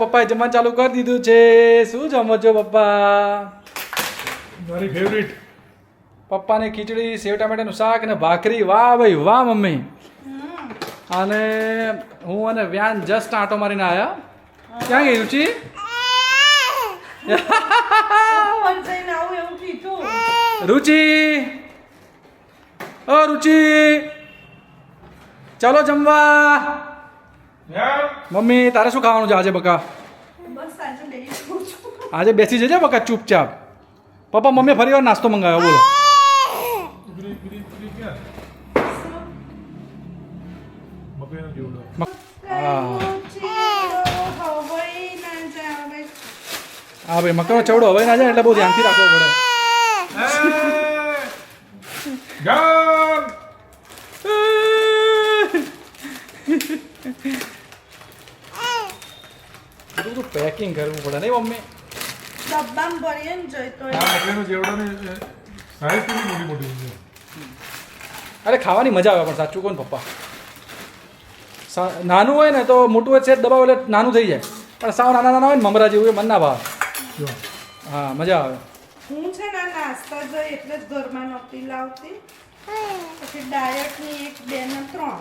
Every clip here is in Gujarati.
પપ્પાએ જમવાનું ચાલુ કરી દીધું છે. શું જમો છો પપ્પા? મારી ફેવરિટ પપ્પાને ખીચડી, સેવ ટામેટાનું શાક અને ભાખરી. વાહ ભાઈ વાહ મમ્મી. અને હું અને વ્યાન જસ્ટ આંટો મારીને આવ્યા. ક્યાં ગઈ રુચિ? રુચિ, ઓ રુચિ, ચાલો જમવા. મમ્મી તારે શું ખાવાનું છે આજે બકા? આજે બેસી જજે બકા ચૂપચાપ. પપ્પા મમ્મી ફરી વાર નાસ્તો મંગાવ્યો. બોલો. હા ભાઈ મકાનો ચવડો હવે ના જાય એટલે બહુ ધ્યાનથી રાખવો પડે. બધું પેકિંગ કરવું પડે નહીં મમ્મી? ડબ્બામાં ભરીએ ને જોઈ તો સાઈઝ કેટલી મોટી મોટી છે. અરે ખાવાની મજા આવે પણ સાચું કોણ પપ્પા. નાનું હોય ને તો મોટું હોય સેટ દબાવ એટલે નાનું થઈ જાય, પણ સાવ નાના નાના હોય ને મમરા જેવું એ મન ના ભાવે. જો હા મજા આવે. હું છે ને નાસ્તા જોઈ એટલે જ ઘરમાં નહોતી લાવતી, પછી ડાયટની 1, 2 ને 3.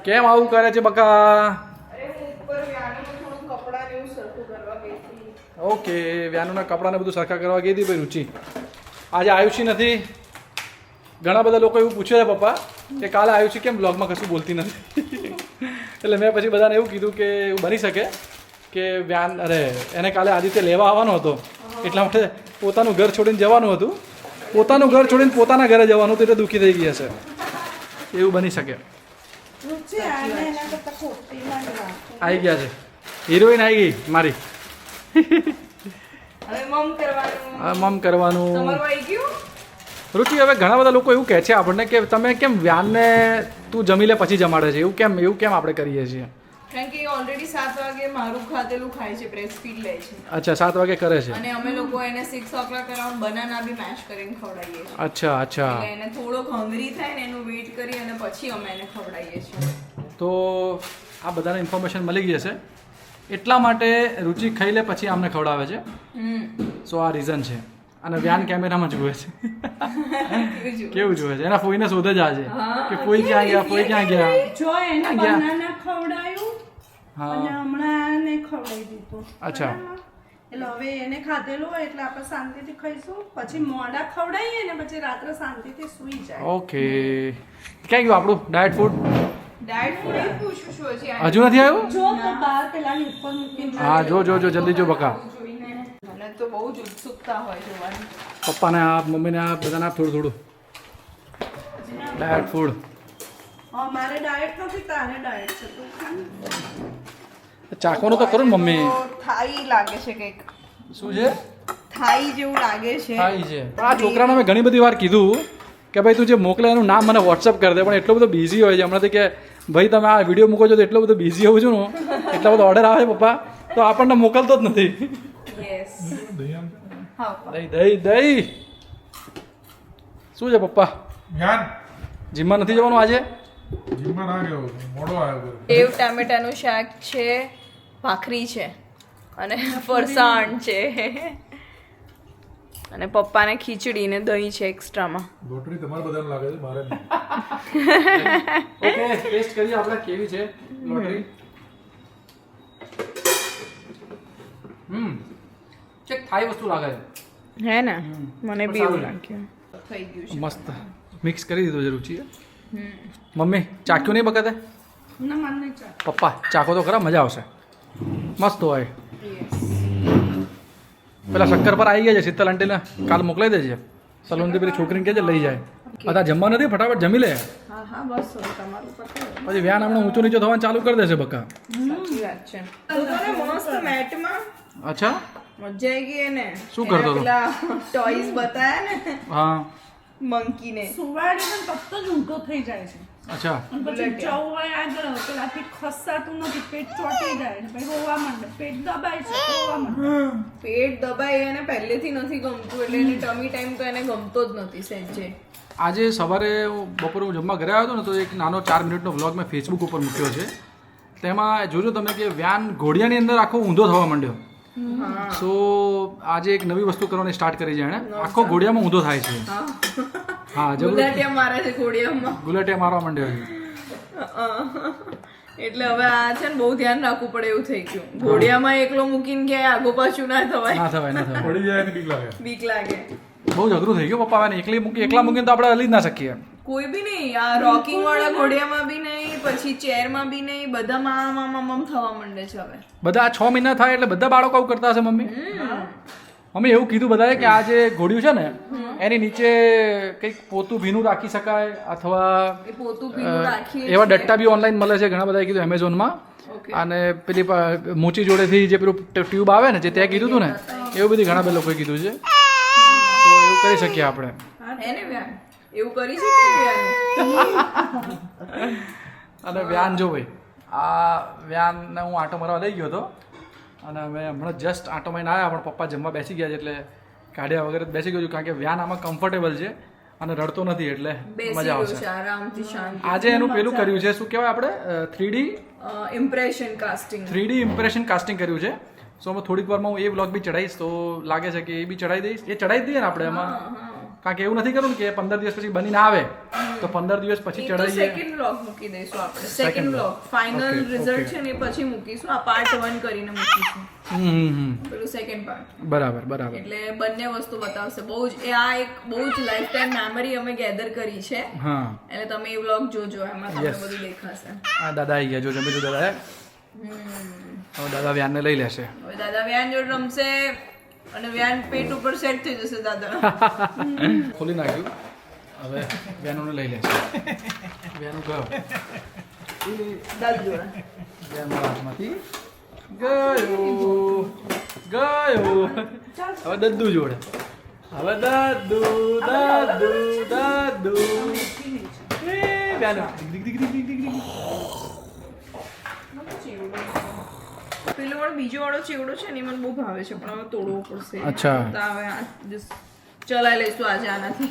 કેમ આવું કરે છે બકા? ઓકે વ્યાનુના કપડાને બધું સરખા કરવા ગઈ હતી ભાઈ રુચિ. આજે આયુષી નથી. ઘણા બધા લોકો એવું પૂછે છે પપ્પા કે કાલે આયુષી કેમ બ્લોગમાં કશું બોલતી નથી. એટલે મેં પછી બધાને એવું કીધું કે એવું બની શકે કે વ્યાન એને કાલે આદિત્ય લેવા આવવાનો હતો, એટલા માટે પોતાનું ઘર છોડીને જવાનું હતું. પોતાનું ઘર છોડીને પોતાના ઘરે જવાનું હતું એટલે દુઃખી થઈ ગઈ હશે. એવું બની શકે. રુચિ આને એના કરતાં ખોટીમાં જ રાખો. આવી ગયા છે હિરોઈન આવી ગઈ મારી. હવે મમ કરવાનું. મમ કરવાનું. તમારું આવી ગયું? રુચિ હવે ઘણા બધા લોકો એવું કહે છે આપણને કે તમે કેમ વ્યાનને તું જમી લે પછી જમાડે છે, એવું કેમ આપણે કરીએ છીએ? કારણ કે ઓલરેડી 7 વાગે મારું ખાધેલું ખાય છે, બ્રેસ્ટ ફીડ લે છે. અચ્છા 7 વાગે કરે છે. અને અમે લોકો એને 6 o'clock અરાઉન્ડ બનાના બી મેશ કરીને ખવડાવીએ છીએ. અચ્છા અચ્છા. એટલે એને થોડોક હંગરી થાય ને એનું વેઇટ કરી અને પછી અમે એને ખવડાવીએ છીએ. તો આ બધાને ઇન્ફોર્મેશન મળી ગઈ હશે, એટલા માટે રુચિ ખાઈ લે પછી અમને ખવડાવે છે. સો આ રીઝન છે. અને વ્યાન કેમેરામાં જુએ છે. કેવું જુએ છે? એના ફોઈને શોધે જ આજે કે ફોઈ ક્યાં ગયા, ફોઈ ક્યાં ગયા. જો એને ગયા. બનાના ખવડાયું હા અને હમણાં આને ખવડાવી દીધું. અચ્છા. બરાબર? એટલે હવે એને ખાધેલું હોય એટલે આપણે શાંતિથી ખાઈશું, પછી મોડા ખવડાવીએ ને પછી રાત્રે શાંતિથી સૂઈ જાય. ઓકે ક્યાં ગયું આપણું ડાયટ ફૂડ? ડાયટ ફૂડ એ પૂછું છું હજી હજુ નથી આવ્યું? જો તો બહાર પેલાની ઉપર મૂકીને હા જો જો જો જલ્દી જો બકા. જોઈને મને તો બહુ જ ઉત્સુકતા હોય જોવાની. પપ્પાને આપ, મમ્મીને આપ, બધાને આપ થોડું થોડું ડાયટ ફૂડ. મારે ડાયટ નથી, તારે ડાયટ છે તું ખા ને. ચાખવાનું તો ખરું ને મમ્મી. થાઈ લાગે છે કંઈક. શું છે? થાઈ જેવું લાગે છે. થાય છે. પણ આ છોકરાને મેં ઘણી બધી વાર કીધું કે ભાઈ તું જે મોકલે એનું નામ મને વોટ્સઅપ કરી દે, પણ એટલો બધો બિઝી હોય છે હમણાંથી કે ભાઈ તમે આ વિડીયો મૂકો છો તો એટલો બધો બિઝી હોઉં છું ને, એટલા બધો ઓર્ડર આવે છે પપ્પા, તો આપણને મોકલતો જ નથી. યસ. દહીં હા. દહીં દહીં દહીં. શું છે પપ્પા? જ્ઞાન જીમમાં નથી જવાનું આજે? જીમમાં ના ગયો, મોડો આવ્યો. સેવ ટામેટાનું શાક છે, ભાખરી છે અને ફરસાણ છે અને પપ્પાને ખીચડી ને દહીં છે એક્સ્ટ્રામાં. લોટરી તમારે બધાને લાગે છે, મારે નહીં. ઓકે ટેસ્ટ કરીએ આપણે કેવી છે લોટરી. ચેક થાઈ વસ્તુ લાગે છે. હે ને? મને બી એવું લાગ્યું. થઈ ગયું છે. મસ્ત મિક્સ કરી દીધું છે રુચિએ. મમ્મી ચાખ્યું નહીં બકતે? ના મને નહીં ચાલે. પપ્પા ચાખો તો ખરા, મજા આવશે. મસ્ત હોય. પેલા શક્કર પર આવી ગયા છે શીતલ આંટીને, કાલ મોકલાઈ દેજે. સલૂનથી પેલી છોકરીને કહેજે લઈ જાય. બધા જમવા નથી, ફટાફટ જમી લે. હા હા બસ હવે તમારું પતાવો. પછી વ્યાન હમણાં ઊંચું નીચું થવાનું ચાલુ કરી દેશે બકા. સાચી વાત છે. મસ્ત મેટમાં અચ્છા મજા આવી ગઈ એને. શું કરતો હતો? પેલા ટોયઝ બતાયા ને હા મંકીને. સુવાડી પણ તરત જ ઊંધો થઈ જાય છે. અચ્છા અને પછી ચવાય આગળ પેલાથી ખસાતું નથી, પેટ ચોટી જાય ને પછી રોવા માંડે, પેટ દબાય છે તો રોવા માંડે. પેટ દબાઈ એને પહેલેથી નથી ગમતું, એટલે એને ટમી ટાઈમ તો એને ગમતો જ નથી સહેજે. આજે સવારે બપોરે હું જમવા ઘરે આવ્યો હતો ને તો એક નાનો 4 મિનિટનો વ્લોગ મેં ફેસબુક ઉપર મૂક્યો છે તેમાં જોજો તમે કે વ્યાન ઘોડિયાની અંદર આખો ઊંધો થવા માંડ્યો. સો આજે એક નવી વસ્તુ કરવાની સ્ટાર્ટ કરી છે એણે. આખો ઘોડિયામાં ઊંધો થાય છે. હા ગુલાટિયા મારે છે ઘોડિયામાં. ગુલાટિયા મારવા માંડ્યો છે. એટલે હવે આ છે ને બહુ ધ્યાન રાખવું પડે એવું થઈ ગયું. ઘોડિયામાં એકલો મૂકીને ક્યાંય આગો પાછું ના થવાય. ના થવાય. પડી જાય ને બીક લાગે. બીક લાગે. બહુ જ અઘરું થઈ ગયું પપ્પા. હવે એકલા મૂકીને તો આપણે હલી જ ના શકીએ. કોઈ બી નહીં. આ રોકિંગ વાળા ઘોડિયામાં બી નહીં, પછી ચેરમાં બી નહીં, બધામાં આમ થવા માંડે છે હવે. બધા 6 મહિના થાય એટલે બધા બાળકો આવું કરતા હશે મમ્મી. મમ્મી એવું કીધું બધાએ કે આ જે ઘોડિયું છે ને એની નીચે કંઈક પોતું ભીનું રાખી શકાય અથવા એ પોતું ભીનું રાખીએ એવા ડટ્ટા બી ઓનલાઈન મળે છે. ઘણા બધાએ કીધું એમેઝોનમાં. અને પેલી મોચી જોડેથી જે પેલું ટ્યુબ આવે ને જે ત્યાં કીધું હતું ને એવું બધી ઘણા બધા લોકોએ કીધું છે. તો એવું કરી શકીએ આપણે. એને વ્યાન એવું કરી શકીએ. અને વ્યાન જો ભાઈ આ વ્યાનને હું આંટો મારવા લઈ ગયો હતો અને અમે હમણાં જસ્ટ આંટો મારીને આવ્યા પણ પપ્પા જમવા બેસી ગયા છે એટલે કાઢ્યા વગર જ બેસી ગયો છું કારણ કે વ્યાન આમાં કમ્ફર્ટેબલ છે અને રડતો નથી એટલે મજા આવશે. આરામથી શાંતિ. આજે એનું પેલું કર્યું છે શું કહેવાય આપણે 3D impression casting. 3D impression casting કર્યું છે. સો હું થોડીક વારમાં હું એ વ્લોગ બી ચડાવીશ તો લાગે છે કે એ બી ચડાવી દઈશ. એ ચડાવી દઈએ ને આપણે એમાં કારણ કે એવું નથી કરવું કે 15 દિવસ પછી બનીને આવે તો 15 દિવસ પછી ચડાવીએ. સેકન્ડ વ્લોગ મૂકી દઈશું આપણે. સેકન્ડ વ્લોગ ફાઇનલ રિઝલ્ટ છે ને એ પછી મૂકીશું. આ પાર્ટ 1 કરીને મૂકીશું. પેલું સેકન્ડ પાર્ટ. બરાબર. એટલે બંને વસ્તુ બતાવશે. બહુ જ આ એક બહુ જ લાઈફ ટાઈમ મેમરી અમે ગેધર કરી છે. હા એટલે તમે એ વ્લોગ જોજો એમાં તમને બધું દેખાશે. આ દાદા આવી ગયા જો જમી લીધું દાદાએ. હવે દાદા વ્યાનને લઈ લેશે. હવે દાદા વ્યાન જોડે રમશે અને વ્યાન પેટ ઉપર સેટ થઈ જશે દાદા. ખોલી નાખ્યું. હવે વ્યાનોને લઈ લેશે. વ્યાનું ગયો. દાદા જોડે વ્યાન મારા હાથમાંથી ગયો. હવે દદ્દુ જોડે. હવે દાદુ. એ વ્યાનું. પેલો વાળો બીજો વાળો ચેવડો છે ને એ મને બહુ ભાવે છે પણ હવે તોડવો પડશે. અચ્છા. તો હવે ચલાવી લઈશું આજે આનાથી.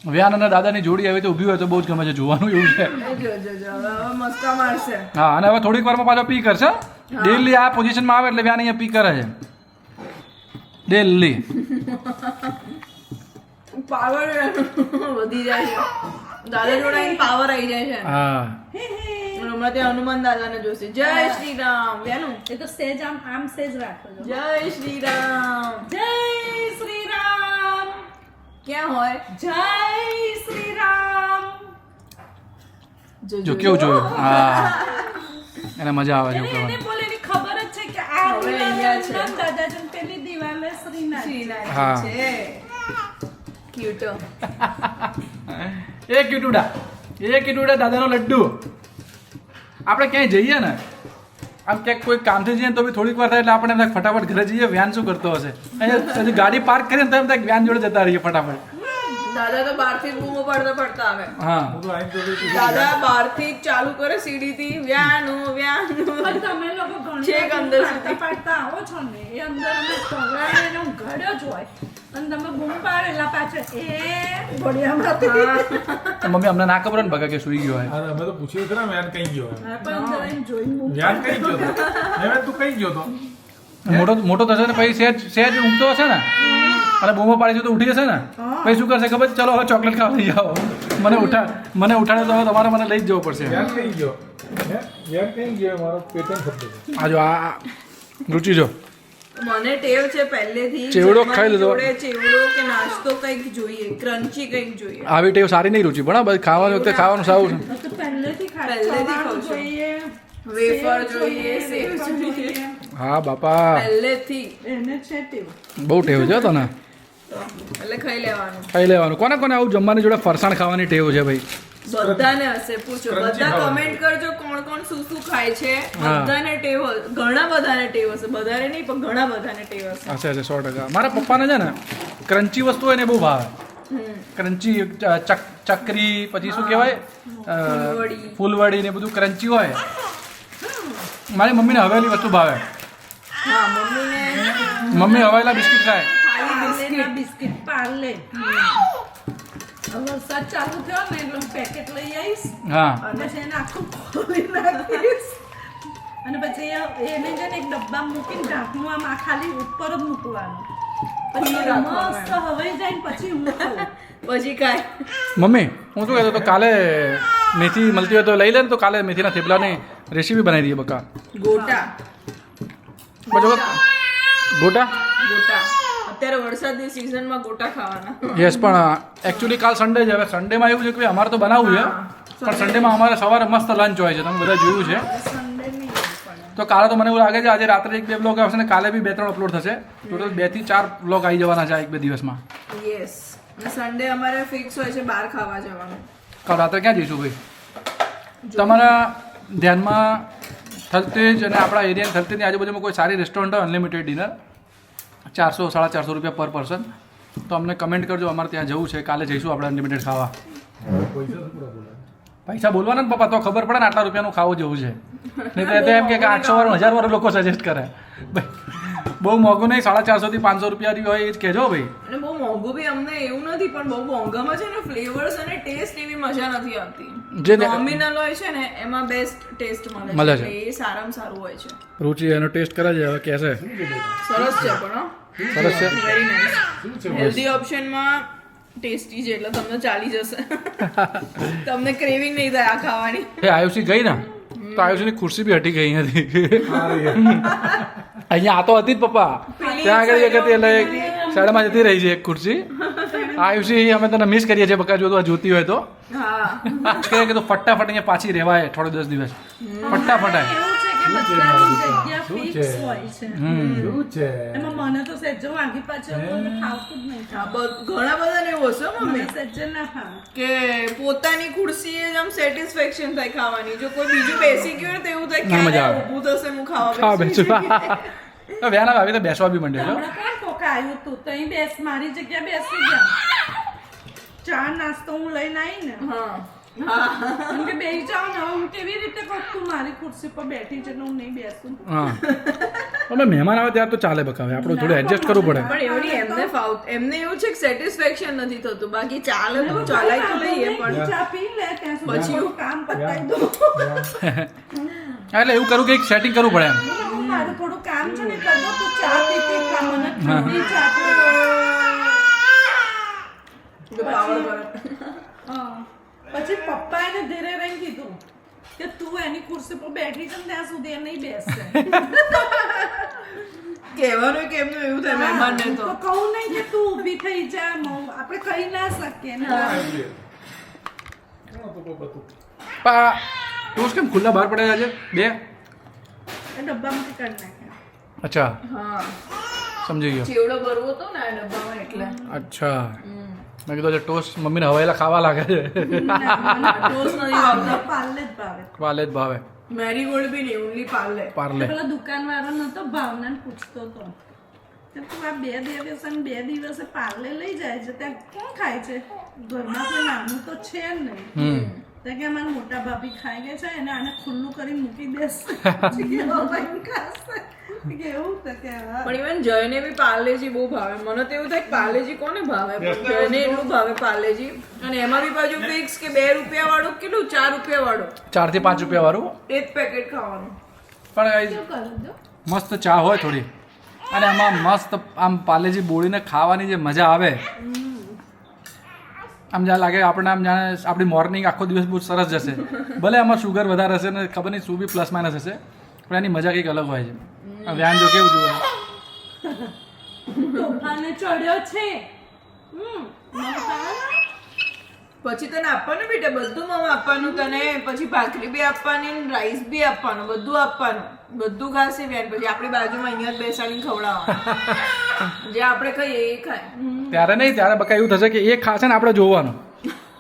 વ્યાન અને દાદાની જોડી આવી તો ઊભી હોય તો બહુ જ ગમે છે જોવાનું એવું છે. જો હવે મસ્કા મારશે. હા અને હવે થોડીક વારમાં પાછો પી કરશે. ડેલી આ પોઝિશનમાં આવે એટલે વ્યાન અહીંયા પી કરે છે ડેલી. પાવર વધી જાય છે. દાદા જોડે આવીને પાવર આવી જાય છે. હા હમણાં ત્યાં હનુમાન દાદાને જોશે. જય શ્રી રામ. વ્યાનું એ તો સેજ આમ સેજ રાખો. જય શ્રી રામ. જય શ્રી રામ. ક્યાં હોય? જય શ્રી રામ. જો કેવું જોયું. હા એને મજા આવે છે એને કરવાની. બોલે એની ખબર જ છે કે આ હવે અહીંયા છે. દાદાજી પેલી દિવાલે શ્રીનાથ. હા. છે ક્યુટ. એ કીટુડા દાદાનો લડ્ડુ. આપણે ક્યાંય જઈએ ને આમ ક્યાંક કોઈ કામથી જઈએ ને તો બી થોડીક વાર થાય એટલે આપણે એમ થાય ફટાફટ ઘરે જઈએ. વ્યાન શું કરતો હશે અહીંયા હજી ગાડી પાર્ક કરીએ ને તો એમ થાય વ્યાન જોડે જતા રહીએ ફટાફટ. દાદા તો બહારથી જ બૂમો પડતા આવે. હા હું તો આઈને તો કઈ દાદા બહારથી જ ચાલુ કરે સીડીથી વ્યાનું. પણ તમે લોકો છેક અંદર પાડતા પાડતા આવો છો ને એ અંદર અમે પગલાને એનો ઘડ્યો જ હોય અને તમે બૂમ પાડેલા પાછળ એ ઘોડિયામાંથી મમ્મી અમને ના ખબર ને ભગા કે સુઈ ગયો હોય. હા, અમે તો પૂછ્યું હતું ને વ્યાન કઈ ગયો એમ. પણ જરા એમ જોઈને બૂમ વ્યાન કઈ ગયો તો હવે તું કઈ ગયો તો મોટો થશે ને પછી સહેજ ઊંઘતો હશે ને અને બૂમો પાડીશું તો ઉઠી જશે ને પછી શું કરશે ખબર છે? ચલો હવે ચોકલેટ ખાવા લઈ જાઓ. મને ઉઠાડે તો હવે તમારે મને લઈ જ જવું પડશે. વ્યાન કઈ ગયો વ્યાન કઈ ગયો મારો પેટર્ન શબ્દ છે. આ જો આ રુચિ જો મને ટેવ છે પહેલેથી ચેવડો ખાઈ લીધો. જોડે ચેવડો કે નાસ્તો કંઈક જોઈએ, ક્રન્ચી કંઈક જોઈએ. આવી ટેવ સારી નહીં રુચિ પણ હા, બસ ખાવાની વખતે ખાવાનું સારું છે. તો પહેલેથી પહેલેથી ખાઉં છું. જોઈએ વેફર જોઈએ, સેવ જોઈએ, હા બાપા પહેલેથી એને છે ટેવ. બહુ ટેવ છે તને. એટલે ખાઈ લેવાનું. ખાઈ લેવાનું. કોને કોને આવું જમવાની જોડે ફરસાણ ખાવાની ટેવ છે ભાઈ? બધાને હશે, પૂછો. બધા કમેન્ટ કરજો કોણ કોણ શું શું ખાય છે. બધાને ટેવ હશે, ઘણા બધાને ટેવ હશે. બધાને નહીં પણ ઘણા બધાને ટેવ હશે. હશે 100%. મારા પપ્પાને છે ને ક્રન્ચી વસ્તુ હોય ને બહુ ભાવે. ક્રન્ચી ચકરી પછી શું કહેવાય ફૂલવડી ને બધું ક્રન્ચી હોય. મારી મમ્મીને હવેલી વસ્તુ ભાવે. હા, મમ્મીને મમ્મી હવેલા બિસ્કિટ ખાય. ખાલી બિસ્કિટ. બિસ્કિટ પાર્લે વરસાદ ચાલુ થયો ને એટલે હું પેકેટ લઈ આવીશ હા અને પછી એને આખું ખોલી નાખીશ અને પછી એને છે ને એક ડબ્બા મૂકીને ઢાંકણું આમ આ ખાલી ઉપર જ મૂકવાનું પછી મસ્ત હવાઈ જાય ને પછી હું ખાઉં. પછી કાંઈ મમ્મી હું શું કહેતો તો કાલે મેથી મળતી હોય તો લઈ લે ને તો કાલે મેથીના થેપલાની રેસીપી બનાવી દઈએ બકા ગોટા બજો ગોટા ગોટા અત્યારે વરસાદની સિઝનમાં ગોટા ખાવાના યસ પણ એકચ્યુઅલી કાલ સન્ડે છે હવે સન્ડેમાં એવું છે કે અમારે તો બનાવવું છે પણ સન્ડેમાં અમારે સવારે મસ્ત લંચ હોય છે તમે બધા જોયું છે સન્ડે નહીં પણ તો કાલે તો મને એવું લાગે છે આજે રાત્રે 1-2 બ્લોગ આવશે ને કાલે બી 2-3 અપલોડ થશે ટોટલ 2 થી 4 બ્લોગ આવી જવાના છે 1-2 દિવસમાં યસ સન્ડે અમારે ફિક્સ હોય છે બહાર ખાવા જવાનું કાલ રાત્રે ક્યાં જઈશું ભાઈ તમારા ધ્યાનમાં થલતેજ અને આપણા એરિયા થલતેજની આજુબાજુમાં કોઈ સારી રેસ્ટોરન્ટ હોય અનલિમિટેડ ડિનર 400-450 રૂપિયા પર પર્સન તો અમને કમેન્ટ કરજો અમારે ત્યાં જવું છે કાલે જઈશું આપણે અનલિમિટેડ ખાવા પૈસા બોલવાના ને પપ્પા તો ખબર પડે ને આટલા રૂપિયાનું ખાવું જવું છે નહીં તો એમ કે 800-1000 વાળા લોકો સજેસ્ટ કરે બહુ મોંઘું નહીં 450 થી 500 રૂપિયા હોય એ જ કહેજો ભાઈ અને બહુ મોંઘું બી અમને એવું નથી પણ બહુ મોંઘામાં છે ને ફ્લેવર્સ અને ટેસ્ટ એવી મજા નથી આવતી જે નોમિનલ હોય છે ને એમાં બેસ્ટ ટેસ્ટ મળે મળે છે. છે એ સારામાં સારું હોય છે રુચિ એનો ટેસ્ટ કરે છે હવે કહેશે સરસ છે પણ સરસ છે વેરી નાઇસ હેલ્ધી ઓપ્શનમાં ટેસ્ટી છે એટલે તમને ચાલી જશે તમને ક્રેવિંગ નહીં થાય આ ખાવાની એ આયુષી ગઈ ને તો આયુષીની ખુરશી બી હટી ગઈ નથી અહીંયા આ તો હતી જ પપ્પા ત્યાં આગળ એક હતી એટલે એક સાઈડમાં જતી રહી છે એક ખુરશી આયુષી અમે તને મિસ કરીએ છીએ બકા જો તું આ જોતી હોય તો હા કહે કે તો ફટાફટ અહીંયા પાછી રહેવાય થોડો 10 દિવસ ફટાફટ આય. એવું છે કે બધાની જગ્યા શું ફિક્સ છે? હોય છે શું છે એમાં મને તો સહેજો વાગી પાછળ મને ખાવતું જ નહીં હા, ઘણા બધા ને એવું હશે હો મને મમ્મી સહેજો ના ખાવ કે પોતાની ખુરશીએ જ આમ સેટિસ્ફેક્શન થાય ખાવાની જો કોઈ બીજું બેસી ગયું હોય તો એવું થાય ના, મજા ક્યારે આવે. ઊભું થશે હું ખાવા ખાવા બેસું બેસવા વ્યાન આવી તો બેસવા બી માંડ્યો છો હમણાં કોણ કોક આવ્યું તું તો અહીં બેસ મારી જગ્યા બેસી ગયા ચા નાસ્તો હું લઈને આવી ને હા એમ કે બેસી જાઓ ને હવે હું કેવી રીતે કહું તું મારી ખુરશી પર બેઠી છે ને હું નહીં બેસું હા અમે મહેમાન આવે ત્યારે તો ચાલે બકાવે આપણે થોડું એડજસ્ટ કરવું પડે પણ એવું નહીં એમને એવું છે કે સેટિસ્ફેક્શન નથી થતું બાકી ચાલે તો ચલાઈ તો લઈએ પણ ચા પી લે ત્યાં સુધી પછી મારું કામ પતાવી દો એટલે એવું કરવું કે સેટિંગ કરવું પડે એમ હું મારું થોડું કામ છે ને કરી દો તું ચા પી ખા મને ઠંડી ચા પી જો power કરે. હા. પછી પપ્પા એને ધીરે રહીને કીધું કે તું એની ખુરશી પર બેઠી છે ને ત્યાં સુધી એ નહીં બેસશે કહેવાનું કે એમનું એવું થાય મહેમાનને તો તો કહું નહીં કે તું ઊભી થઈ જા આપણે કહી ના શકીએ ને ટોસ્ટ કેમ ખુલ્લા બહાર પડ્યા છે બે એ ડબ્બામાંથી કાઢી નાખ્યા અચ્છા હા સમજી ગયો ચેવડો ભરવો હતો ને આ ડબ્બામાં એટલે અચ્છા મેં કીધું આજે ટોસ્ટ મમ્મીને હવાયેલા ખાવા લાગે છે ટોસ્ટ નથી વાપરતા પાર્લે જ ભાવે વાલે જ ભાવે મેરીગોલ્ડ બી નહીં ઓનલી પાર્લે પાર્લે પેલા દુકાનવાળો નતો ભાવનાને પૂછતો તો કે તું આ 2 દિવસે ને 2 દિવસે પાર્લે લઈ જાય છે ત્યાં કોણ ખાય છે ઘરમાં કોઈ નાનું તો છે જ નહીં તો કે અમારા મોટા ભાભી ખાઈ ગયા છે એને આને ખુલ્લું કરી મૂકી દેશે ખાશે કે એવું તો કે હા. પણ ઇવન જયને બી પાર્લેજી બહુ ભાવે મને તો એવું થાય કે પાર્લેજી કોને ભાવે પણ જયને એટલું ભાવે પાર્લેજી અને એમાં બી પાછું ફિક્સ કે 2 રૂપિયા વાળું કેટલું 4 રૂપિયા વાળું 4 થી 5 રૂપિયા વાળું એક પેકેટ ખાવાનું પણ guys, શું કરું જો મસ્ત ચા હોય થોડી અને આમાં મસ્ત આમ પાલેજી બોળીને ખાવાની જે મજા આવે આમ જ્યાં લાગે આપણને આમ જાણે આપણી મોર્નિંગ આખો દિવસ બહુ સરસ જશે ભલે આમાં શુગર વધારે હશે ને ખબર નહીં શું બી પ્લસ માઇનસ હશે પણ એની મજા કંઈક અલગ હોય છે આ વ્યાન જો કેવું જોવે તોફાને ચડ્યો છે મને ખાવા પછી તને આપવાનું બેટા બધું મમ આપવાનું તને પછી ભાખરી બી આપવાની રાઈસ બી આપવાનું બધું આપવાનું બધું ખાશે બેન પછી આપણી બાજુમાં અહીંયા જ બેસાડીને ખવડાવવાનું જે આપણે ખાઈએ એ ખાય ત્યારે નહીં ત્યારે બકા એવું થશે કે એ ખાશે ને આપણે જોવાનું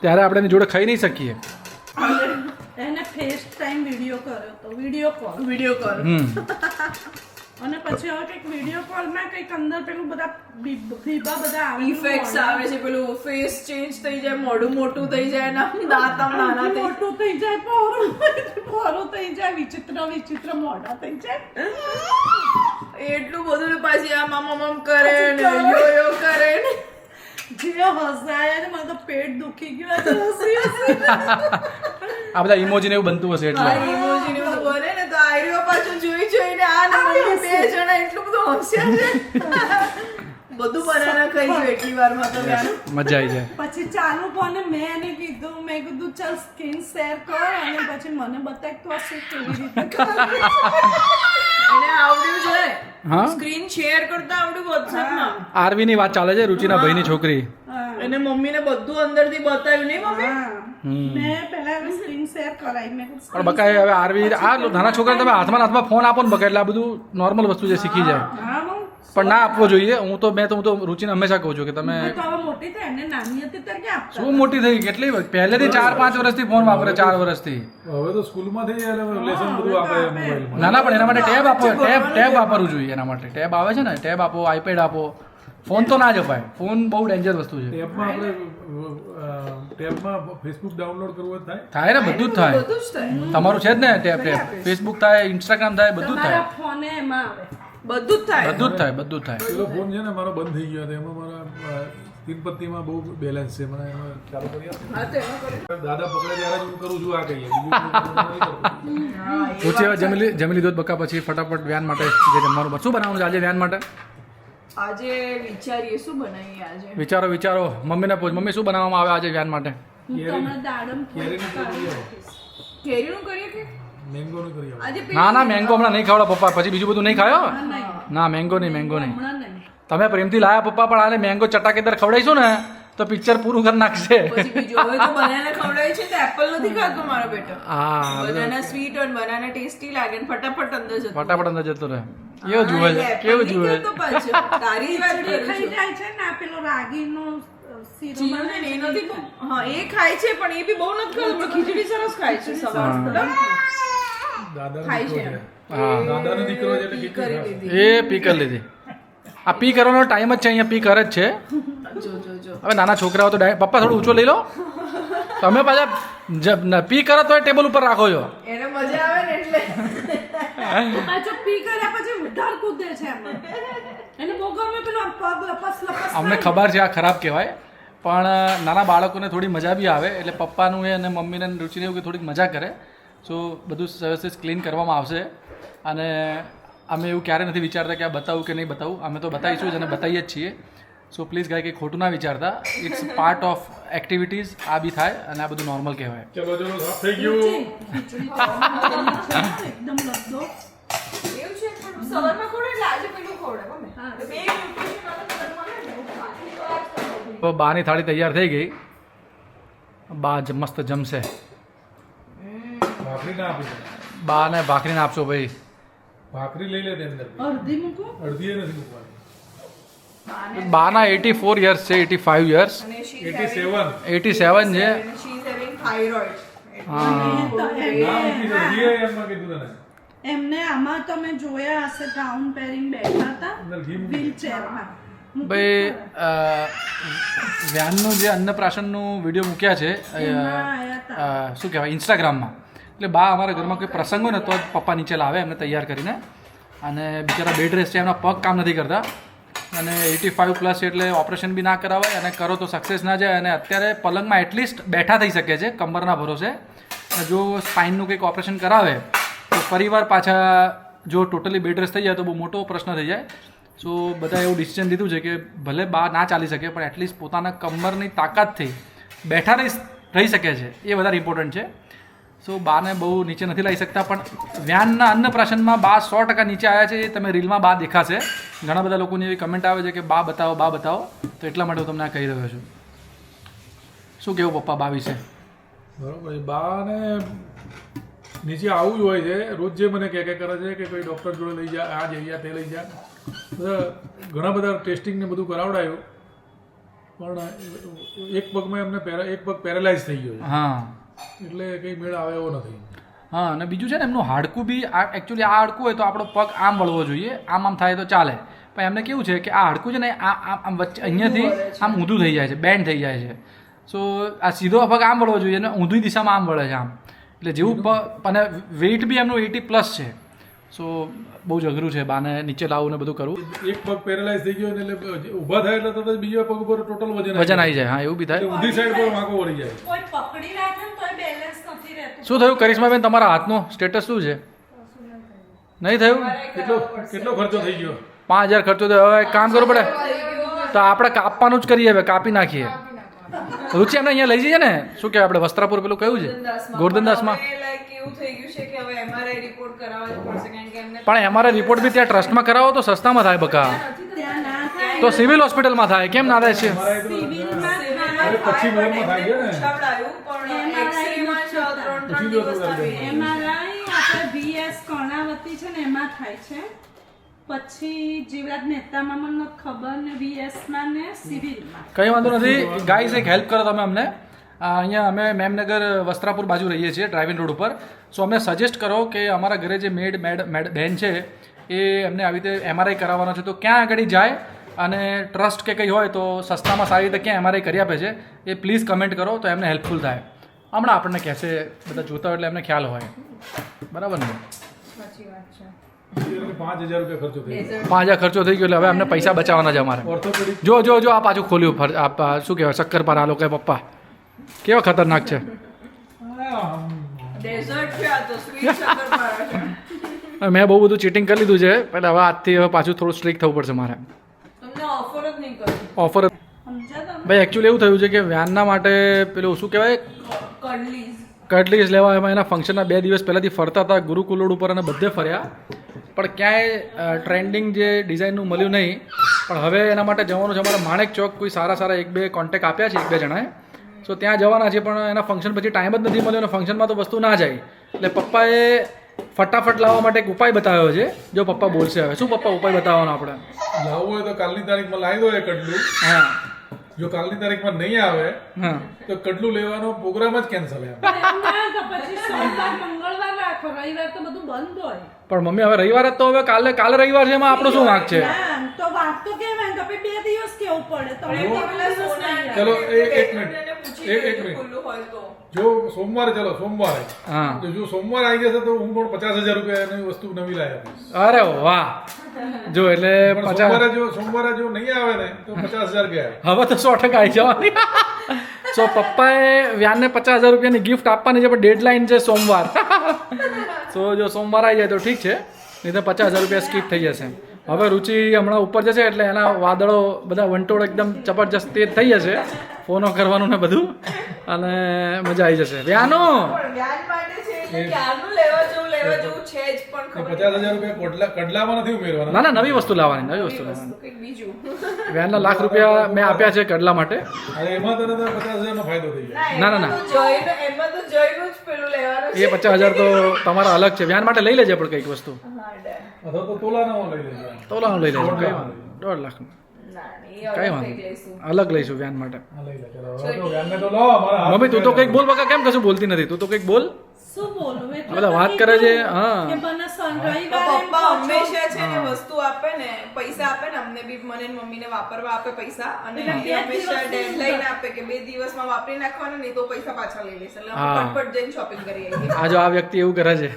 ત્યારે આપણે એની જોડે ખાઈ નહીં શકીએ એને ફેસ ટાઈમ વિડીયો કર્યો તો વિડીયો કોલ વિડીયો કોલ અને પછી હવે કંઈક વિડીયો કોલમાં કંઈક અંદર પેલું બધા ફીબા બધા આવે ઇફેક્ટ્સ આવે છે પેલું ફેસ ચેન્જ થઈ જાય મોઢું મોટું થઈ જાય ને દાંત આમ નાના થઈ મોટું થઈ જાય પહોળું થઈ જાય વિચિત્ર મોઢા થઈ જાય એટલું બધું ને પાછી આમ આમ આમ કરે ને યો યો કરે ને જે હસાયા ને મને તો પેટ દુખી ગયું આજે હસી હસી આ બધા ઇમોજીને એવું બનતું હશે એટલે આ emoji ને બધું બને ને તો આર્યો પાછું જોઈને આ ને મમ્મી બે જણા એટલું બધું હોશિયાર છે બધું બનાના ખાઈ ગયું એટલી વારમાં તો યાર મજા આવી જાય. પછી ચાલુ ફોને મેં એને કીધું મેં કીધું ચાલ સ્ક્રીન શેર કર અને પછી મને બતાય તું આ શું કેવી રીતે કરે. એને આવડ્યું છે હા સ્ક્રીન શેર કરતા આવડ્યું WhatsAppમાં આરવીની વાત ચાલે છે, રુચિના ભાઈની છોકરી. એને મમ્મીને બધું અંદરથી બતાવ્યું નહીં મમ્મી મેં પહેલા સ્ક્રીન શેર કરાવી મેં કીધું પણ બકાય હવે આરવી આ નાના છોકરાને તમે હાથમાં ફોન આપો ને બકા એટલે આ બધું નોર્મલ વસ્તુ છે, શીખી જાય. હા હું પણ ના આપવો જોઈએ. હું તો રુચિને હંમેશા કહું છું કે તમે તો હવે મોટી થાય એને નાની હતી ત્યારે ક્યાં આપતા શું મોટી થઈ કેટલી પહેલેથી 4-5 વર્ષથી ફોન વાપરે, 4 વર્ષથી. હવે તો સ્કૂલમાંથી લેસન બધું આપે મોબાઈલમાં. ના ના પણ એના માટે ટેબ આપો, ટેબ વાપરવું જોઈએ. એના માટે ટેબ આવે છે ને, ટેબ આપો, આઈપેડ આપો. ફોન તો ના જ અપાય, ફોન બહુ ડેન્જર વસ્તુ છે. ટેબમાં ફેસબુક ડાઉનલોડ કરવું હોય થાય. થાય ને, બધું જ થાય. બધું જ થાય તમારું છે જ ને ટેબ, ફેસબુક થાય, ઇન્સ્ટાગ્રામ થાય, બધું જ થાય. તમારા ફોને એમાં આવે બધું જ થાય બધું જ થાય, બધું જ થાય. પેલો ફોન છે ને મારો બંધ થઈ ગયો હતો, એમાં મારા તીનપત્તીમાં બહુ બેલેન્સ છે, મને એમાં ચાલુ કરી આપો. હા તો એમાં કરી દાદા પકડે ત્યારે જ હું કરું છું આ કહીએ, બીજું કોઈ નથી કરતો. રુચિ હવે જમી લીધું બકા પછી ફટાફટ વ્યાન માટે જે જમવાનું શું બનાવવાનું છે આજે વ્યાન માટે? આજે વિચારીએ શું બનાવીએ આજે વિચારો. મમ્મીને પૂછ, મમ્મી શું બનાવવામાં આવે આજે વ્યાન માટે? હું તો હમણાં દાડમ કેરીનું કરી આવો. કેરીનું કરીએ કે મેંગોનું કરી આવો. આજે ના મેંગો હમણાં નહીં ખાવડા પપ્પા, પછી બીજું બધું નહીં ખાયો. નહીં ના મેંગો નહીં. હમણાં નહીં તમે પ્રેમથી લાયા પપ્પા, પણ આને મેંગો ચટાકેદાર ખવડાવીશું ને તો પિક્ચર પૂરું કરી નાખશે. પછી બીજું હવે તો બનાના ખવડાવે છે તો એપલ નથી ખાતો મારો બેટો હા બનાના સ્વીટ અને બનાના ટેસ્ટી લાગે ને ફટાફટ અંદર જતો ફટાફટ અંદર જતો રહે. કેવું જુએ છે, કેવું જુએ છે. તો પાછો તારી જ વાત કરું ખાઈ છું જાય છે ને આ પેલો રાગીનો શીરો ચીરો છે ને એ નથી હા એ ખાય છે પણ એ બી બહુ નથી ખાતો પણ ખીચડી સરસ ખાય છે સવાર દાદાનો ખાય છે દીકરો છે. હા દાદાનો દીકરો છે એટલે ઈ કેટલું કરી ખાય. દીધી એ પી કરી લીધી. આ પી કરવાનો ટાઈમ જ છે, અહીંયા પી કરે જ છે. જો હવે નાના છોકરાઓ તો પપ્પા થોડું ઊંચો લઈ લો. તમે પાછા પી કરો તો ટેબલ ઉપર રાખો છો. એને મજા આવે ને એટલે પાછો પી કર્યા પછી ઉધાર કૂદે છે એમાં એને બહુ ગમે પેલો આમ પગ લપસ અમને ખબર છે આ ખરાબ કહેવાય, પણ નાના બાળકોને થોડી મજા બી આવે એટલે પપ્પાનું એ અને મમ્મીને રુચિને એવું કે થોડીક મજા કરે. સો બધું વ્યવસ્થિત ક્લીન કરવામાં આવશે. અને અમે એવું ક્યારે નથી વિચારતા કે આ બતાવું કે નહીં બતાવું, અમે તો બતાવીશું જ અને બતાવીએ જ છીએ. સો પ્લીઝ ગાય કંઈ ખોટું ના વિચારતા. It's part of activities. આ બી થાય અને આ બધું નોર્મલ કહેવાય. ચલો સાફ થઈ ગયું. એકદમ લગતો એવું છે પણ સવારમાં ખોડે એટલે આજે પેલું ખોડે ગમે હા બે ન્યુટ્રિશન વાળા સવારમાં ને બાકી તો આજ તો તો બાની થાળી તૈયાર થઈ ગઈ. બા મસ્ત જમશે. ભાખરી ના આપી દે. બાને ભાખરીને આપશો ભાઈ. ભાખરી લઈ લે તે અંદર. અડધી મૂકો અડધી નથી મૂકવાની. બાના 84 યર્સ છે, 85 યર્સ, અને she 87. 87 છે. she is having thyroid હા ના મૂકી અડધી એમાં કીધું તને. એમને આમાં તમે જોયા હશે ગાઉન પહેરીને બેઠા હતા અંદર ઘી મૂકી. વ્હીલચેરમાં ભાઈ વ્યાનનું જે અન્નપ્રાશનનું વિડીયો મૂક્યા છે શું કહેવાય ઇન્સ્ટાગ્રામમાં. એટલે બા અમારા ઘરમાં કોઈ પ્રસંગ હોય ને તો જ પપ્પા નીચે લાવે એમને તૈયાર કરીને. અને બિચારા બેડ રેસ્ટ છે, એમના પગ કામ નથી કરતા અને 85 પ્લસ એટલે ઓપરેશન બી ના કરાવાય અને કરો તો સક્સેસ ના જાય. અને અત્યારે પલંગમાં એટલીસ્ટ બેઠા થઈ શકે છે કમરના ભરોસે. અને જો સ્પાઇનનું કંઈક ઓપરેશન કરાવે તો ફરીવાર પાછા જો ટોટલી બેડ રેસ્ટ થઈ જાય તો બહુ મોટો પ્રશ્ન થઈ જાય. સો બધા એવું ડિસિઝન લીધું છે કે ભલે બા ના ચાલી શકે પણ એટલીસ્ટ પોતાના કમરની તાકાતથી બેઠા રહી શકે છે, એ વધારે ઇમ્પોર્ટન્ટ છે. સો બાને બહુ નીચે નથી લાવી શકતા, પણ વ્યાનના અન્નપ્રાશનમાં બા 100% નીચે આવ્યા છે. એ તમે રીલમાં બા દેખાશે. ઘણા બધા લોકોની એવી કમેન્ટ આવે છે કે બા બતાવો, તો એટલા માટે હું તમને આ કહી રહ્યો છું. શું કહેવું પપ્પા બા વિશે? બરોબર. બાને નીચે આવું જ હોય છે. રોજ જે મને કહે કરે છે કે કોઈ ડૉક્ટર જોડે લઈ જા, આ જઈ જા, તે લઈ જા. બધા ઘણા બધા ટેસ્ટિંગ ને બધું કરાવડાયું પણ એક પગમાં એમને એક પગ પેરેલાઇઝ થઈ ગયો છે. હા એટલે કંઈ મેળ આવે એવો નથી. હા અને બીજું છે ને એમનું હાડકું બી એકચ્યુઅલી આ હાડકું હોય તો આપણો પગ આમ વળવો જોઈએ, આમ થાય તો ચાલે. પણ એમને કેવું છે કે આ હાડકું છે ને આમ વચ્ચે અહીંયાથી આમ ઊંધું થઈ જાય છે, બેન્ડ થઈ જાય છે. સો આ સીધો પગ આમ વળવો જોઈએ અને ઊંધી દિશામાં આમ વળે છે આમ. એટલે જેવું અને વેઇટ બી એમનું 80 પ્લસ છે. સો બહુ જ અઘરું છે બાને નીચે લાવવું ને બધું કરવું. એક પગ પેરેલાઇઝ થઈ ગયો ને એટલે ઊભા થાય એટલે તરત બીજા પગ ઉપર ટોટલ વજન વજન આવી જાય, હા એવું બી થાય. ઊંધી સાઈડ પર વાંકો વળી જાય. કોઈ પકડી રાખે ને તોય બેલેન્સ નથી રહેતું. શું થયું કરિશ્માબેન, તમારા હાથનું સ્ટેટસ શું છે? નહીં થયું? કેટલો ખર્ચો થઈ ગયો? 5000 ખર્ચો થયો. હવે એક કામ કરવું પડે, તો આપણે કાપવાનું જ કરીએ, હવે કાપી નાખીએ. રુચિ અમને અહીંયા લઈ જઈએ ને, શું કહેવાય આપણે વસ્ત્રાપુર પેલું કયું છે ગોરધનદાસમાં. લાઈક એવું થઈ ગયું છે કે હવે એમઆરઆઈ રિપોર્ટ કરાવવા જ પડશે કારણ કે એમને પણ અમારા રિપોર્ટ બી ત્યાં ટ્રસ્ટમાં કરાવો તો સસ્તામાં થાય બકા. ત્યાં ના થાય. તો સિવિલ હોસ્પિટલમાં થાય, કેમ ના થાય છે? સિવિલમાં અરે પછી મહિનામાં થાય છે ને. પૂછાવડાયું પણ એક્સરેમાં 3 દિવસ એમઆરઆઈ આપણે વીએસ કર્ણાવતી છે ને એમાં થાય છે, પછી જીવરાજ મહેતામાં મને નથી ખબર, ને વીએસમાં ને સિવિલમાં. કંઈ વાંધો નથી ગાઈઝ, એક હેલ્પ કરો તમે અમને. અહીંયા અમે મેમનગર વસ્ત્રાપુર બાજુ રહીએ છીએ ડ્રાઇવિંગ રોડ ઉપર. સો અમને સજેસ્ટ કરો કે અમારા ઘરે જે મેડ બેન છે એ એમને આવી રીતે એમઆરઆઈ કરાવવાનો છે, તો ક્યાં આગળ જાય અને ટ્રસ્ટ કે કંઈ હોય તો સસ્તામાં સારી રીતે ક્યાં એમઆરઆઈ કરી આપે છે એ પ્લીઝ કમેન્ટ કરો તો એમને હેલ્પફુલ થાય. હમણાં આપણને કહેશે બધા જોતા હોય એટલે એમને ખ્યાલ હોય, બરાબર ને? સાચી વાત છે. 5000 રૂપિયા ખર્ચો થઈ ગયો. 5000 ખર્ચો થઈ ગયો એટલે હવે અમને પૈસા બચાવવાના છે અમારે. ઓર્થોપેડિક જો જો જો આ પાછું ખોલ્યું શું કહેવાય શક્કરપારા આ લોકો પપ્પા કેવા ખતરનાક છે. ડેઝર્ટ છે આ તો, સ્વીટ શક્કરપારા છે. મેં બહુ બધું ચીટિંગ કરી લીધું છે, પહેલાં હવે આજથી હવે પાછું થોડું સ્ટ્રિક્ટ થવું પડશે મારે. તમને ઓફર જ નહીં કર્યું. ઓફર સમજ્યા તમે? ભાઈ એકચ્યુઅલી એવું થયું છે કે વ્યાનના માટે પેલું શું કહેવાય કડલીઝ કટલીસ લેવા એમાં એના ફંક્શનના 2 દિવસ પહેલાંથી ફરતા હતા ગુરુકુલ રોડ ઉપર અને બધે ફર્યા, પણ ક્યાંય ટ્રેન્ડિંગ જે ડિઝાઇનનું મળ્યું નહીં. પણ હવે એના માટે જવાનું છે અમારે માણેક ચોક, કોઈ સારા 1-2 કોન્ટેક્ટ આપ્યા છે 1-2 જણાએ, સો ત્યાં જવાના છે. પણ એના ફંક્શન પછી ટાઈમ જ નથી મળ્યો અને ફંક્શનમાં તો વસ્તુ ના જાય, એટલે પપ્પાએ ફટાફટ લાવવા માટે એક ઉપાય બતાવ્યો છે. જો પપ્પા બોલશે હવે, શું પપ્પા ઉપાય બતાવવાનો આપણે? લાવવું હોય તો કાલની તારીખમાં લાવી દો એ કડલું. હા જો કાલની તારીખમાં નહીં આવે હા તો કડલું લેવાનો પ્રોગ્રામ જ કેન્સલ. ના તો પછી સોમવાર મંગળવાર રાખો, રવિવાર તો બધું બંધ હોય. પણ મમ્મી હવે રવિવાર જ તો હવે કાલે રવિવાર છે, એમાં આપણો શું વાંક છે? ના તો વાત તો કહેવાય કે આપણે 2 દિવસ કેવું પડે તો પણ આપણે પેલા દિવસ સોના નહીં. ચલો એક એને મિનિટ પૂછી એક લેજો મિનિટ ખુલ્લું હોય તો. જો સોમવારે ચલો સોમવારે હા તો જો સોમવારે આવી જશે તો હું પણ 50000 રૂપિયાની વસ્તુ નવી લાવી આપીશ. અરે વાહ, જો એટલે પણ 50 સોમવારે જો નહીં આવે ને તો 50000 ગયા. હવે તો 100% આવી જવાની. સો પપ્પાએ વ્યાનને 50000 રૂપિયાની ગિફ્ટ આપવાની છે, પણ ડેડલાઇન છે સોમવાર. સો જો સોમવાર આવી જાય તો ઠીક છે, નહીં તો 50000 રૂપિયા સ્કીપ થઈ જશે. હવે રુચિ હમણાં ઉપર જશે એટલે એના વાદળો બધા વંટોળ એકદમ જબરજસ્ત તેજ થઈ જશે, ફોનો કરવાનું ને બધું, અને મજા આવી જશે. વ્યાનો પણ વ્યાન માટે છે એટલે ક્યારનું લેવા જવું છે જ, પણ ખબર 50000 રૂપિયા કડલામાં નથી ઉમેરવાના. ના ના નવી વસ્તુ લાવવાની, નવી વસ્તુ લાવવાની. કંઈક બીજું. વ્યાનના લાખ રૂપિયા મેં આપ્યા છે કડલા માટે. અને એમાં તને તો 50000 નો ફાયદો થઈ જાય. ના, ના, ના. એમાં તો જયનું જ પેલું લેવાનું એ 50000 તો તમારા અલગ છે. વ્યાન માટે લઈ લેજે પણ કંઈક વસ્તુ, હા, ડન. અથવા તો તોલાનો લઈ લેજો. તોલાનું લઈ લેજો, કઈ વાંધો નહીં. 1.5 લાખનું ના, એ કઈ અલગ વાંધો કંઈક નહીં. લઈશું. અલગ લઈશું વ્યાન માટે. હા, લઈ લે ચલો. હવે તો વ્યાનને તો લો મારા હાથ મમ્મી તું તો કંઈક બોલ બકા, કેમ કશું બોલતી નથી? તું તો કંઈક બોલ. શું બોલવું એટલે બધા તો વાત કીધું કરે છે, હા. કે બને તો રવિવારે એમ પપ્પા કહો છો. હંમેશા છે ને વસ્તુ આપે ને, પૈસા આપે ને, અમને બી મને ને મમ્મીને વાપરવા આપે પૈસા, અને એટલે એ બે હંમેશા દિવસની ડેડલાઈન અંદર. આપે કે 2 દિવસમાં વાપરી નાખવાના, નહીં તો પૈસા પાછા લઈ લેશે. એટલે હા. અમે ફટફટ જઈને શોપિંગ કરી આવીએ. આ જો આ વ્યક્તિ એવું કરે છે,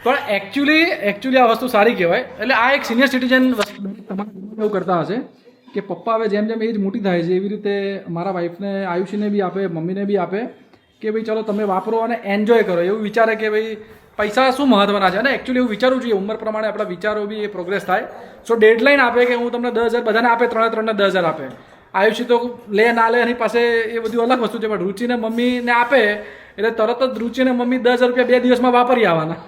પણ એકચ્યુઅલી આ વસ્તુ સારી કહેવાય. એટલે આ એક સિનિયર સિટીઝન એવું કરતા હશે કે પપ્પા હવે જેમ જેમ એજ મોટી થાય છે એવી રીતે મારા વાઈફને આયુષીને બી આપે, મમ્મીને બી આપે કે ભાઈ ચલો તમે વાપરો અને એન્જોય કરો. એવું વિચારે કે ભાઈ પૈસા શું મહત્વના છે, અને એકચ્યુઅલી એવું વિચારવું જોઈએ. ઉંમર પ્રમાણે આપણા વિચારો બી એ પ્રોગ્રેસ થાય. સો ડેડલાઇન આપે કે હું તમને 10000 બધાને આપે, 3 10,000 આપે. આયુષી તો લે ના લે એની પાસે એ બધું અલગ વસ્તુ છે, પણ રુચિને મમ્મીને આપે એટલે તરત જ રુચિને મમ્મી 10,000 રૂપિયા 2 દિવસમાં વાપરી આવવાના.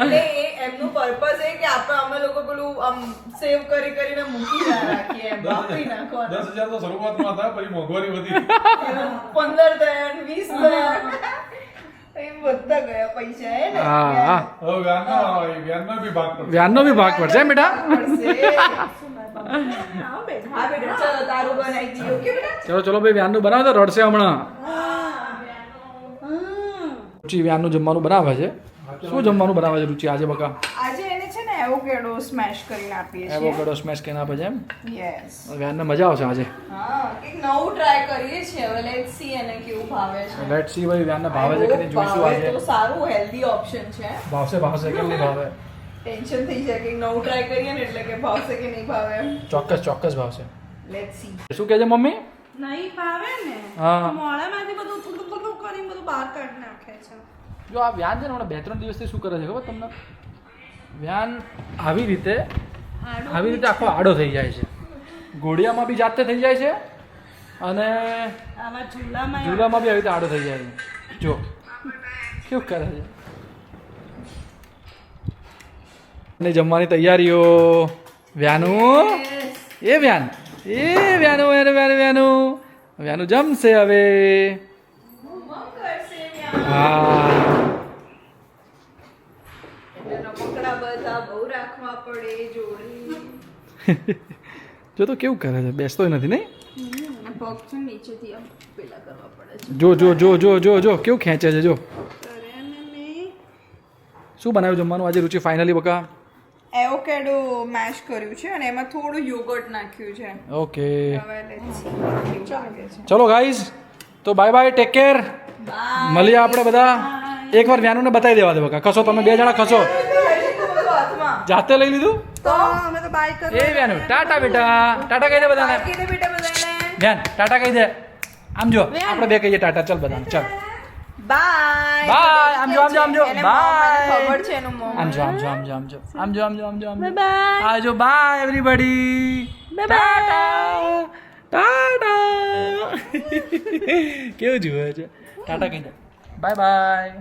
એટલે એ એમનું પર્પઝ એ કે આપણે અમે લોકો પેલું આમ સેવ કરીને મૂકી રાખીએ, એમ વાપરી નાખવાના. 10,000 તો શરૂઆતમાં હતા, પછી મોંઘવારી વધી. 15 થયા, 20 થયા, એ બધા ગયા પૈસા હે ને. હા હા, હવે વ્યાનનો બી ભાગ પડશે. વ્યાનનો બી ભાગ પડશે બેટા. પડશે. હા બેટા. હા બેટા, ચલો તારું બનાવી દઈએ. ઓકે બેટા. ચલો ચલો ભાઈ વ્યાનનું બનાવો તો રડશે હમણાં. હમ. રુચિ વ્યાનનું જમવાનું બનાવે છે. શું જમવાનું બનાવે છે રુચિ આજે બકા? આજે એને છે ને એવોકેડો સ્મેશ કરીને આપીએ છીએ. એવોકાડો સ્મેશ કરીને આપે છે એમ. યસ. વ્યાનને મજા આવશે આજે. હા, કંઈક નવું ટ્રાય કરીએ છીએ. હવે લેટ્સ સી એને કેવું ભાવે છે. લેટ સી ભાઈ વ્યાનને ભાવે છે કે નહીં જોઈશું આજે. તો સારું હેલ્ધી ઓપ્શન છે. ભાવશે કેમ નહીં ભાવે? ટેન્શન થઈ જાય કે નવું ટ્રાય કરીએ ને એટલે કે ભાવશે કે નહીં ભાવે એમ ચોક્કસ ભાવશે. Let's see. શું કહે છે મમ્મી? નહીં ભાવે ને હા. મોડામાંથી બધું થોડું કરીને બધું બહાર કાઢી નાખે છે. જો આ વ્યાન છે ને હમણાં 2-3 દિવસથી શું કરે છે ખબર તમને? વ્યાન આવી રીતે આખો આડો થઈ જાય છે. ઘોડિયામાં બી જાતે થઈ જાય છે અને આવા ઝૂલામાં ઝૂલામાં બી આવી રીતે આડો થઈ જાય છે. જો કેવું કરે છે. અને જમવાની તૈયારીઓ. વ્યાનું વ્યાનું જમશે હવે. હા એટલે રમકડા બધા બહુ રાખવા પડે જોડી. જો તો કેવું કરે છે, બેસતોય નથી નહીં. પગ છે નીચેથી આમ પેલા કરવા પડે છે. જો કેવું ખેંચે છે. જો કરે ને મેં શું બનાવ્યું જમવાનું આજે રુચિ ફાઇનલી બકા? એવોકેડો મેશ કર્યું છે અને એમાં થોડું યોગર્ટ નાખ્યું છે. ઓકે હવે let's see કેવું લાગે છે. ચલો ગાઈઝ, તો બાય બાય, ટેક કેર. મળીએ આપણે બધા. એકવાર વ્યાનુને બતાવી દેવા દે બકા. ખસો તમે 2 જણા ખસો. હાથમાં જાતે લઈ લીધું. તો અમે તો બાય કરી એ વ્યાનુ ટાટા બેટા. ટાટા કહી દે બધાને. કીધે બેટા બધાને વ્યાન ટાટા કહી દે. આમ જો આપણે 2 કહીએ ટાટા. ચલ બધાને ચાલ. બાય. Bye. આમ જો. એને Bye. ખબર છે એનું મોં. આમ જો. આજો બાય એવરીબડી. ટાટા. કેવું જુએ છે. ટાટા કહી દે. Bye bye.